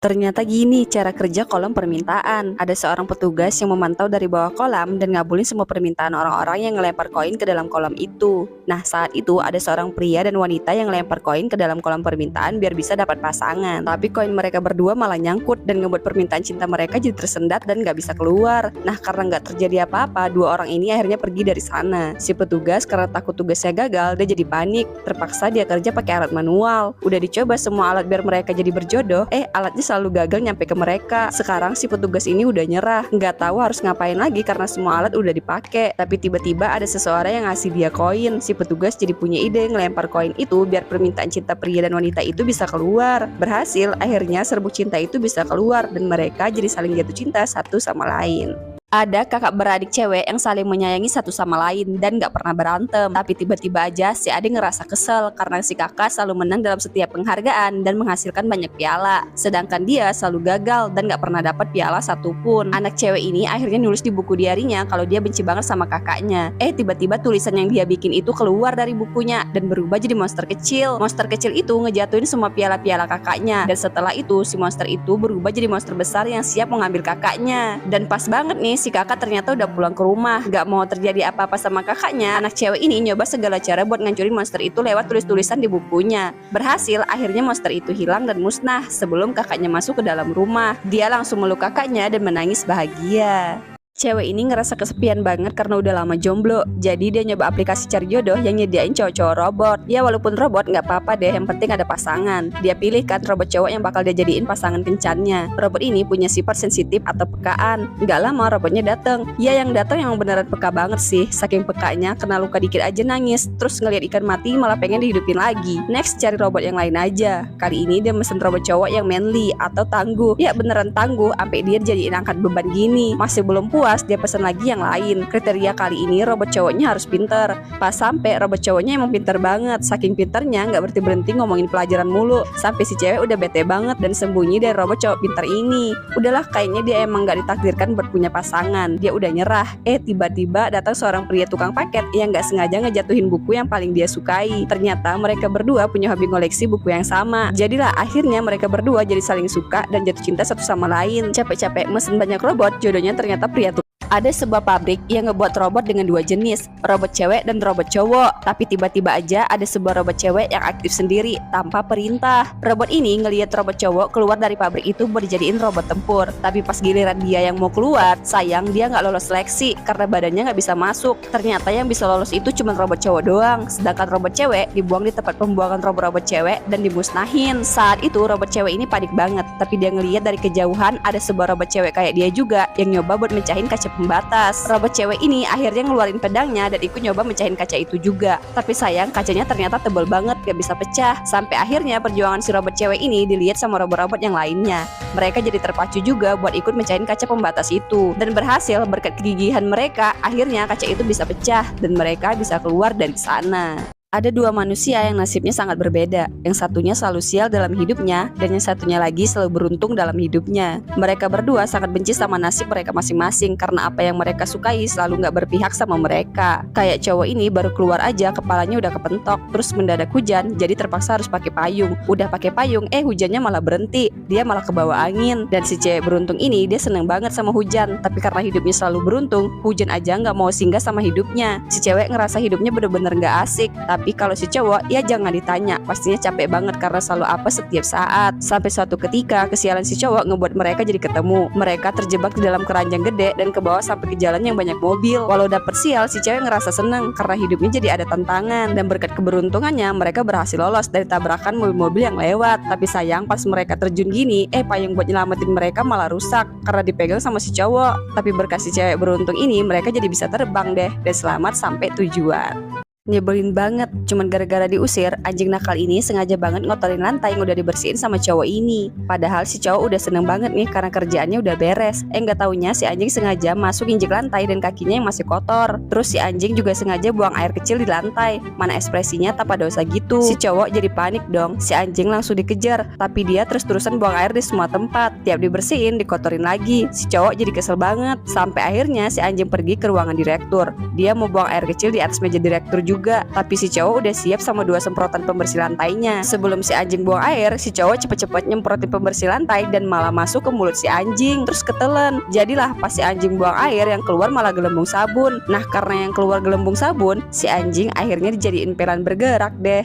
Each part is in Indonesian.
Ternyata gini cara kerja kolom permintaan. Ada seorang petugas yang memantau dari bawah kolam dan ngabulin semua permintaan orang-orang yang ngelempar koin ke dalam kolam itu. Nah, saat itu ada seorang pria dan wanita yang ngelempar koin ke dalam kolam permintaan biar bisa dapat pasangan. Tapi koin mereka berdua malah nyangkut dan ngebuat permintaan cinta mereka jadi tersendat dan gak bisa keluar. Nah, karena gak terjadi apa-apa, dua orang ini akhirnya pergi dari sana. Si petugas karena takut tugasnya gagal, dia jadi panik. Terpaksa dia kerja pakai alat manual. Udah dicoba semua alat biar mereka jadi berjodoh, alatnya selalu gagal nyampe ke mereka. Sekarang si petugas ini udah nyerah, nggak tahu harus ngapain lagi karena semua alat udah dipakai. Tapi tiba-tiba ada seseorang yang ngasih dia koin. Si petugas jadi punya ide ngelempar koin itu biar permintaan cinta pria dan wanita itu bisa keluar. Berhasil, akhirnya serbuk cinta itu bisa keluar dan mereka jadi saling jatuh cinta satu sama lain. Ada kakak beradik cewek yang saling menyayangi satu sama lain dan gak pernah berantem. Tapi tiba-tiba aja si adik ngerasa kesel karena si kakak selalu menang dalam setiap penghargaan dan menghasilkan banyak piala. Sedangkan dia selalu gagal dan gak pernah dapat piala satupun. Anak cewek ini akhirnya nulis di buku diarinya kalau dia benci banget sama kakaknya. Tiba-tiba tulisan yang dia bikin itu keluar dari bukunya dan berubah jadi monster kecil. Monster kecil itu ngejatuhin semua piala-piala kakaknya. Dan setelah itu si monster itu berubah jadi monster besar yang siap mengambil kakaknya. Dan pas banget nih si kakak ternyata udah pulang ke rumah. Gak mau terjadi apa-apa sama kakaknya, anak cewek ini nyoba segala cara buat ngancurin monster itu lewat tulis-tulisan di bukunya. Berhasil, akhirnya monster itu hilang dan musnah sebelum kakaknya masuk ke dalam rumah. Dia langsung meluk kakaknya dan menangis bahagia. Cewek ini ngerasa kesepian banget karena udah lama jomblo. Jadi dia nyoba aplikasi cari jodoh yang nyediain cowok-cowok robot. Ya walaupun robot nggak apa-apa deh, yang penting ada pasangan. Dia pilih kan robot cowok yang bakal dia jadiin pasangan kencannya. Robot ini punya sifat sensitif atau pekaan. Nggak lama robotnya dateng. Ya yang datang yang beneran peka banget sih. Saking pekanya kena luka dikit aja nangis. Terus ngeliat ikan mati malah pengen dihidupin lagi. Next cari robot yang lain aja. Kali ini dia mesen robot cowok yang manly atau tangguh. Ya beneran tangguh, sampai dia jadiin angkat beban gini. Masih belum puas, dia pesan lagi yang lain. Kriteria kali ini robot cowoknya harus pinter. Pas sampai robot cowoknya emang pinter banget. Saking pinternya nggak berhenti ngomongin pelajaran mulu. Sampai si cewek udah bete banget dan sembunyi dari robot cowok pinter ini. Udahlah kayaknya dia emang nggak ditakdirkan buat punya pasangan. Dia udah nyerah. Tiba-tiba datang seorang pria tukang paket yang nggak sengaja ngejatuhin buku yang paling dia sukai. Ternyata mereka berdua punya hobi ngoleksi buku yang sama. Jadilah akhirnya mereka berdua jadi saling suka dan jatuh cinta satu sama lain. Capek-capek mesen banyak robot, jodohnya ternyata pria. Ada sebuah pabrik yang ngebuat robot dengan dua jenis, robot cewek dan robot cowok. Tapi tiba-tiba aja ada sebuah robot cewek yang aktif sendiri tanpa perintah. Robot ini ngelihat robot cowok keluar dari pabrik itu buat dijadiin robot tempur. Tapi pas giliran dia yang mau keluar, sayang dia nggak lolos seleksi karena badannya nggak bisa masuk. Ternyata yang bisa lolos itu cuma robot cowok doang. Sedangkan robot cewek dibuang di tempat pembuangan robot-robot cewek dan dimusnahin. Saat itu robot cewek ini panik banget. Tapi dia ngelihat dari kejauhan ada sebuah robot cewek kayak dia juga yang nyoba buat mecahin kaca pembatas. Robot cewek ini akhirnya ngeluarin pedangnya dan ikut nyoba mecahin kaca itu juga. Tapi sayang kacanya ternyata tebal banget, gak bisa pecah. Sampai akhirnya perjuangan si robot cewek ini dilihat sama robot-robot yang lainnya. Mereka jadi terpacu juga buat ikut mecahin kaca pembatas itu. Dan berhasil berkat kegigihan mereka, akhirnya kaca itu bisa pecah dan mereka bisa keluar dari sana. Ada dua manusia yang nasibnya sangat berbeda. Yang satunya selalu sial dalam hidupnya dan yang satunya lagi selalu beruntung dalam hidupnya. Mereka berdua sangat benci sama nasib mereka masing-masing karena apa yang mereka sukai selalu gak berpihak sama mereka. Kayak cowok ini baru keluar aja kepalanya udah kepentok, terus mendadak hujan jadi terpaksa harus pakai payung. Udah pakai payung hujannya malah berhenti, dia malah kebawa angin. Dan si cewek beruntung ini dia seneng banget sama hujan, tapi karena hidupnya selalu beruntung, hujan aja gak mau singgah sama hidupnya. Si cewek ngerasa hidupnya bener-bener gak asik. Tapi kalau si cowok, ya jangan ditanya, pastinya capek banget karena selalu apes setiap saat. Sampai suatu ketika, kesialan si cowok ngebuat mereka jadi ketemu. Mereka terjebak di dalam keranjang gede dan ke bawah sampai ke jalan yang banyak mobil. Walau dapet sial, si cewek ngerasa seneng karena hidupnya jadi ada tantangan. Dan berkat keberuntungannya, mereka berhasil lolos dari tabrakan mobil-mobil yang lewat. Tapi sayang, pas mereka terjun gini, payung buat nyelamatin mereka malah rusak karena dipegang sama si cowok. Tapi berkat si cewek beruntung ini, mereka jadi bisa terbang deh dan selamat sampai tujuan. Nyebelin banget, cuman gara-gara diusir, anjing nakal ini sengaja banget ngotorin lantai yang udah dibersihin sama cowok ini. Padahal si cowok udah seneng banget nih karena kerjaannya udah beres. Nggak taunya si anjing sengaja masuk injek lantai dan kakinya yang masih kotor. Terus si anjing juga sengaja buang air kecil di lantai. Mana ekspresinya tanpa dosa gitu. Si cowok jadi panik dong, si anjing langsung dikejar. Tapi dia terus-terusan buang air di semua tempat. Tiap dibersihin, dikotorin lagi. Si cowok jadi kesel banget. Sampai akhirnya si anjing pergi ke ruangan direktur. Dia mau buang air kecil di atas meja direktur juga. juga. Tapi si cowok udah siap sama 2 semprotan pembersih lantainya. Sebelum si anjing buang air, si cowok cepet-cepet nyemprotin pembersih lantai dan malah masuk ke mulut si anjing, terus ketelen. Jadilah pas si anjing buang air, yang keluar malah gelembung sabun. Nah, karena yang keluar gelembung sabun, si anjing akhirnya dijadiin peran bergerak deh.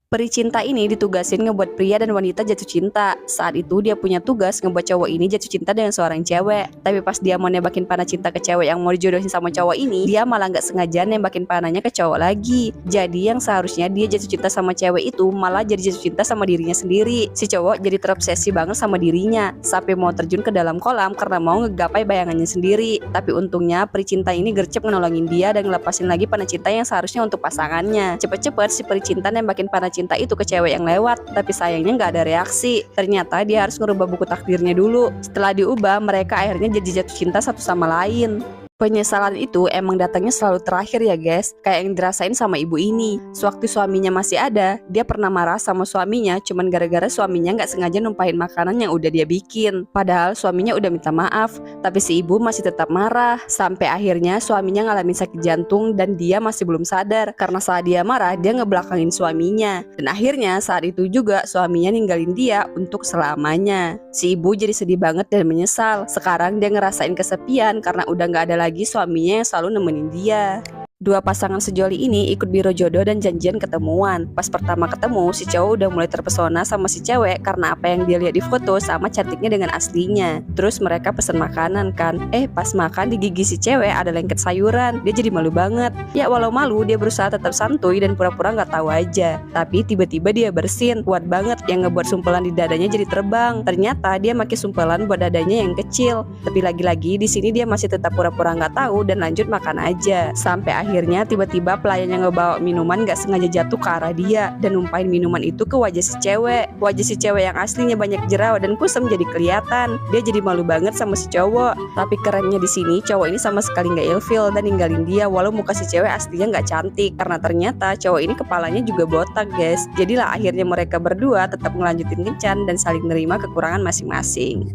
Peri cinta ini ditugasin ngebuat pria dan wanita jatuh cinta. Saat itu dia punya tugas ngebuat cowok ini jatuh cinta dengan seorang cewek. Tapi pas dia mau nembakin panah cinta ke cewek yang mau dijodohin sama cowok ini, dia malah nggak sengaja nembakin panahnya ke cowok lagi. Jadi yang seharusnya dia jatuh cinta sama cewek itu malah jadi jatuh cinta sama dirinya sendiri. Si cowok jadi terobsesi banget sama dirinya, sampai mau terjun ke dalam kolam karena mau ngegapai bayangannya sendiri. Tapi untungnya peri cinta ini gercep menolongin dia dan ngelepasin lagi panah cinta yang seharusnya untuk pasangannya. Cepet-cepet si peri cinta nembakin panah cinta itu ke cewek yang lewat, tapi sayangnya nggak ada reaksi. Ternyata dia harus ngerubah buku takdirnya dulu. Setelah diubah, mereka akhirnya jadi jatuh cinta satu sama lain. Penyesalan itu emang datangnya selalu terakhir ya guys, kayak yang dirasain sama ibu ini. Sewaktu suaminya masih ada, dia pernah marah sama suaminya cuman gara-gara suaminya nggak sengaja numpahin makanan yang udah dia bikin. Padahal suaminya udah minta maaf, tapi si ibu masih tetap marah. Sampai akhirnya suaminya ngalamin sakit jantung dan dia masih belum sadar. Karena saat dia marah, dia ngebelakangin suaminya. Dan akhirnya saat itu juga suaminya ninggalin dia untuk selamanya. Si ibu jadi sedih banget dan menyesal. Sekarang dia ngerasain kesepian karena udah nggak ada lagi suaminya yang selalu nemenin dia. Dua pasangan sejoli ini ikut biro jodoh dan janjian ketemuan. Pas pertama ketemu, si cowok udah mulai terpesona sama si cewek karena apa yang dia lihat di foto sama cantiknya dengan aslinya. Terus mereka pesen makanan kan. Pas makan di gigi si cewek ada lengket sayuran. Dia jadi malu banget. Ya walau malu, dia berusaha tetap santuy dan pura-pura nggak tahu aja. Tapi tiba-tiba dia bersin, kuat banget yang ngebuat sumpelan di dadanya jadi terbang. Ternyata dia pakai sumpelan buat dadanya yang kecil. Tapi lagi-lagi di sini dia masih tetap pura-pura nggak tahu dan lanjut makan aja. Sampai akhirnya tiba-tiba pelayan yang ngebawa minuman gak sengaja jatuh ke arah dia dan numpahin minuman itu ke wajah si cewek. Wajah si cewek yang aslinya banyak jerawat dan kusam jadi kelihatan. Dia jadi malu banget sama si cowok. Tapi kerennya di sini cowok ini sama sekali gak ilfil dan ninggalin dia walau muka si cewek aslinya gak cantik. Karena ternyata cowok ini kepalanya juga botak guys. Jadilah akhirnya mereka berdua tetap ngelanjutin kencan dan saling nerima kekurangan masing-masing.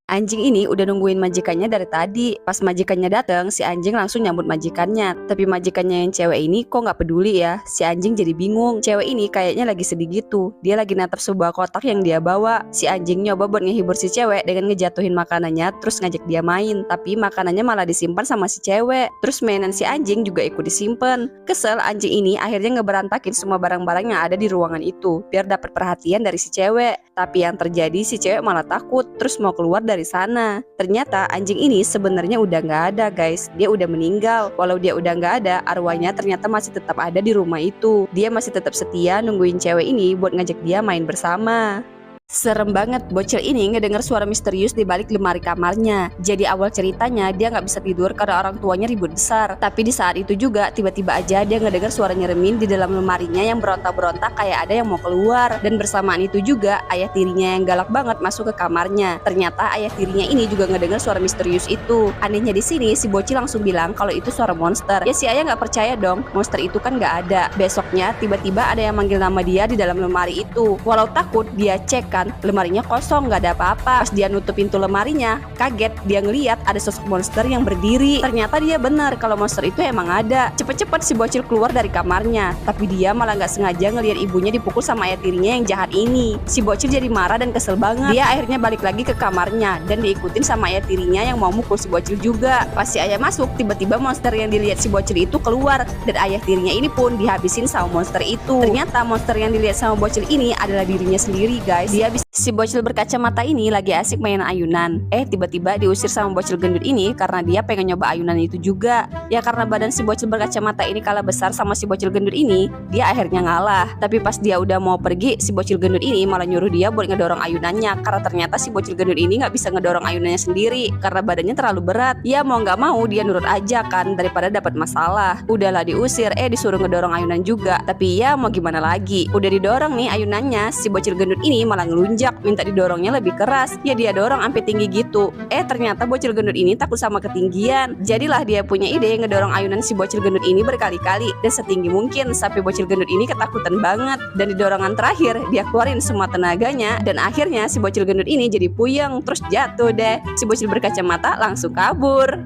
Anjing ini udah nungguin majikannya dari tadi. Pas majikannya datang, si anjing langsung nyambut majikannya. Tapi majikannya yang cewek ini kok nggak peduli ya. Si anjing jadi bingung. Cewek ini kayaknya lagi sedih gitu. Dia lagi natap sebuah kotak yang dia bawa. Si anjing nyoba buat ngehibur si cewek dengan ngejatuhin makanannya, terus ngajak dia main. Tapi makanannya malah disimpan sama si cewek. Terus mainan si anjing juga ikut disimpan. Kesel, anjing ini akhirnya ngeberantakin semua barang-barang yang ada di ruangan itu biar dapat perhatian dari si cewek. Tapi yang terjadi si cewek malah takut, terus mau keluar dari sana. Ternyata anjing ini sebenarnya udah nggak ada guys. Dia udah meninggal. Walau dia udah nggak ada, arwahnya ternyata masih tetap ada di rumah itu. Dia masih tetap setia nungguin cewek ini buat ngajak dia main bersama. Serem banget, bocil ini ngedenger suara misterius di balik lemari kamarnya. Jadi awal ceritanya dia nggak bisa tidur karena orang tuanya ribut besar. Tapi di saat itu juga tiba-tiba aja dia ngedenger suara nyeremin di dalam lemarinya yang berontak-berontak kayak ada yang mau keluar. Dan bersamaan itu juga ayah tirinya yang galak banget masuk ke kamarnya. Ternyata ayah tirinya ini juga ngedenger suara misterius itu. Anehnya di sini si bocil langsung bilang kalau itu suara monster. Ya si ayah nggak percaya dong, monster itu kan nggak ada. Besoknya tiba-tiba ada yang manggil nama dia di dalam lemari itu. Walau takut dia cek kan, lemarinya kosong, nggak ada apa-apa. Pas dia nutup pintu lemarinya, kaget dia ngeliat ada sosok monster yang berdiri. Ternyata dia benar kalau monster itu emang ada. Cepet-cepet si bocil keluar dari kamarnya, tapi dia malah nggak sengaja ngeliat ibunya dipukul sama ayah tirinya yang jahat ini. Si bocil jadi marah dan kesel banget. Dia akhirnya balik lagi ke kamarnya dan diikutin sama ayah tirinya yang mau mukul si bocil juga. Pas si ayah masuk, tiba-tiba monster yang dilihat si bocil itu keluar dan ayah tirinya ini pun dihabisin sama monster itu. Ternyata monster yang dilihat sama bocil ini adalah dirinya sendiri guys. Si bocil berkacamata ini lagi asik main ayunan. Tiba-tiba diusir sama bocil gendut ini karena dia pengen nyoba ayunan itu juga. Ya karena badan si bocil berkacamata ini kalah besar sama si bocil gendut ini, dia akhirnya ngalah. Tapi pas dia udah mau pergi, si bocil gendut ini malah nyuruh dia buat ngedorong ayunannya. Karena ternyata si bocil gendut ini nggak bisa ngedorong ayunannya sendiri karena badannya terlalu berat. Ya mau nggak mau dia nurut aja kan daripada dapat masalah. Udahlah diusir, disuruh ngedorong ayunan juga. Tapi ya mau gimana lagi, udah didorong nih ayunannya, si bocil gendut ini malah ngelunjak minta didorongnya lebih keras. Ya dia dorong sampai tinggi gitu. Ternyata bocil gendut ini takut sama ketinggian. Jadilah dia punya ide ngedorong ayunan si bocil gendut ini berkali-kali dan setinggi mungkin sampai bocil gendut ini ketakutan banget. Dan di dorongan terakhir dia keluarin semua tenaganya dan akhirnya si bocil gendut ini jadi puyeng terus jatuh deh. Si bocil berkacamata langsung kabur.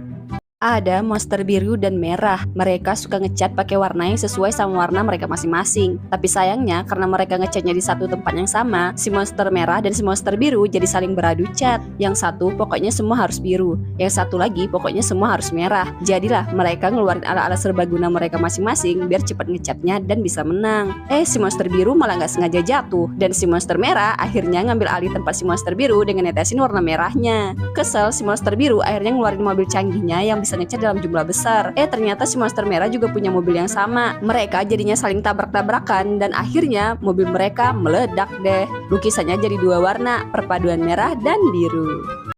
Ada monster biru dan merah. Mereka suka ngecat pakai warna yang sesuai sama warna mereka masing-masing. Tapi sayangnya karena mereka ngecatnya di satu tempat yang sama, si monster merah dan si monster biru jadi saling beradu cat. Yang satu pokoknya semua harus biru, yang satu lagi pokoknya semua harus merah. Jadilah mereka ngeluarin ala-ala serbaguna mereka masing-masing biar cepat ngecatnya dan bisa menang. Si monster biru malah nggak sengaja jatuh, dan si monster merah akhirnya ngambil alih tempat si monster biru dengan netesin warna merahnya. Kesel, si monster biru akhirnya ngeluarin mobil canggihnya yang bisa ngecat dalam jumlah besar. Ternyata si monster merah juga punya mobil yang sama. Mereka jadinya saling tabrak-tabrakan dan akhirnya mobil mereka meledak deh. Lukisannya jadi dua warna, perpaduan merah dan biru.